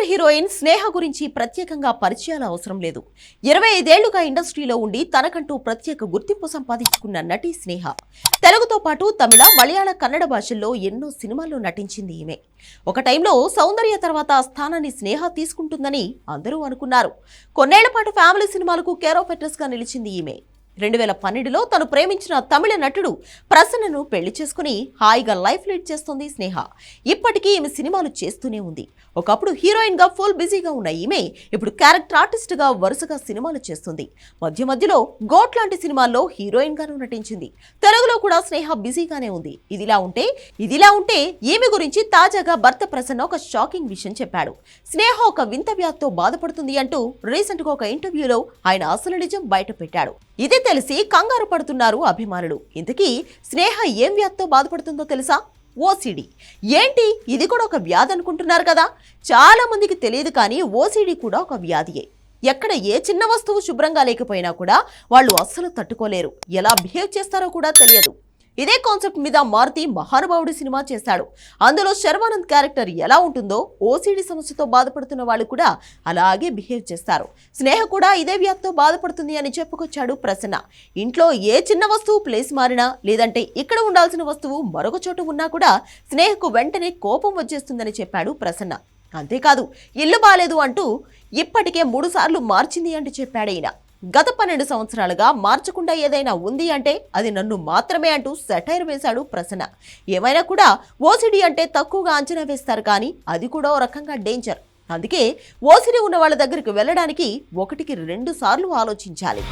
Heroine స్నేహ గురించి ప్రత్యేకంగా పరిచయాల అవసరం లేదు. 25 ఏళ్లుగా ఇండస్ట్రీలో ఉండి తనకంటూ ప్రత్యేక గుర్తింపు సంపాదించుకున్న నటి స్నేహ. తెలుగుతో పాటు తమిళ, మలయాళ, కన్నడ భాషల్లో ఎన్నో సినిమాల్లో నటించింది ఈమె. ఒక టైంలో సౌందర్య తర్వాత ఆ స్థానాన్ని స్నేహ తీసుకుంటుందని అందరూ అనుకున్నారు. కొన్నేళ్ల పాటు ఫ్యామిలీ సినిమాలకు కేర్ ఆఫ్ అడ్రస్ గా నిలిచింది ఈమె. 2012లో తను ప్రేమించిన తమిళ నటుడు ప్రసన్నను పెళ్లి చేసుకుని హాయిగా లైఫ్ లీడ్ చేస్తోంది స్నేహ. ఇప్పటికీ ఈమె సినిమాలు చేస్తూనే ఉంది. ఒకప్పుడు హీరోయిన్ గా ఫుల్ బిజీగా ఉన్న ఈమె ఇప్పుడు క్యారెక్టర్ ఆర్టిస్ట్ గా వరుసగా సినిమాలు చేస్తుంది. మధ్య మధ్యలో గోట్ లాంటి సినిమాల్లో హీరోయిన్ గాను నటించింది. తెలుగులో కూడా స్నేహ బిజీగానే ఉంది. ఇదిలా ఉంటే ఈమె గురించి తాజాగా భర్త ప్రసన్న ఒక షాకింగ్ విషయం చెప్పాడు. స్నేహ ఒక వింత వ్యాధితో బాధపడుతుంది అంటూ రీసెంట్ గా ఒక ఇంటర్వ్యూలో ఆయన అసలు నిజం బయట పెట్టాడు. ఇది తెలిసి కంగారు పడుతున్నారు అభిమానులు. ఇంతకీ స్నేహ ఏం వ్యాధితో బాధపడుతుందో తెలుసా? ఓసిడి. ఏంటి, ఇది కూడా ఒక వ్యాధి అనుకుంటున్నారు కదా? చాలా మందికి తెలియదు, కానీ ఓసిడి కూడా ఒక వ్యాధియే. ఎక్కడ ఏ చిన్న వస్తువు శుభ్రంగా లేకపోయినా కూడా వాళ్ళు అస్సలు తట్టుకోలేరు. ఎలా బిహేవ్ చేస్తారో కూడా తెలియదు. ఇదే కాన్సెప్ట్ మీద మారుతి మహానుభావుడి సినిమా చేశాడు. అందులో శర్వానంద్ క్యారెక్టర్ ఎలా ఉంటుందో ఓసిడి సమస్యతో బాధపడుతున్న వాళ్ళు కూడా అలాగే బిహేవ్ చేస్తారు. స్నేహ కూడా ఇదే వ్యాధితో బాధపడుతుంది అని చెప్పుకొచ్చాడు ప్రసన్న. ఇంట్లో ఏ చిన్న వస్తువు ప్లేస్ మారినా, లేదంటే ఇక్కడ ఉండాల్సిన వస్తువు మరొక చోట ఉన్నా కూడా స్నేహకు వెంటనే కోపం వచ్చేస్తుందని చెప్పాడు ప్రసన్న. అంతేకాదు, ఇల్లు బాలేదు అంటూ ఇప్పటికే 3 సార్లు మార్చింది అంటూ చెప్పాడైనా. గత 12 సంవత్సరాలుగా మార్చకుండా ఏదైనా ఉంది అంటే అది నన్ను మాత్రమే అంటూ సెటైర్ వేశాడు ప్రసన్న. ఏమైనా కూడా ఓసిడి అంటే తక్కువగా అంచనా వేస్తారు, కానీ అది కూడా ఓ రకంగా డేంజర్. అందుకే ఓసిడి ఉన్న వాళ్ళ దగ్గరికి వెళ్ళడానికి 1కి 2 సార్లు ఆలోచించాలి.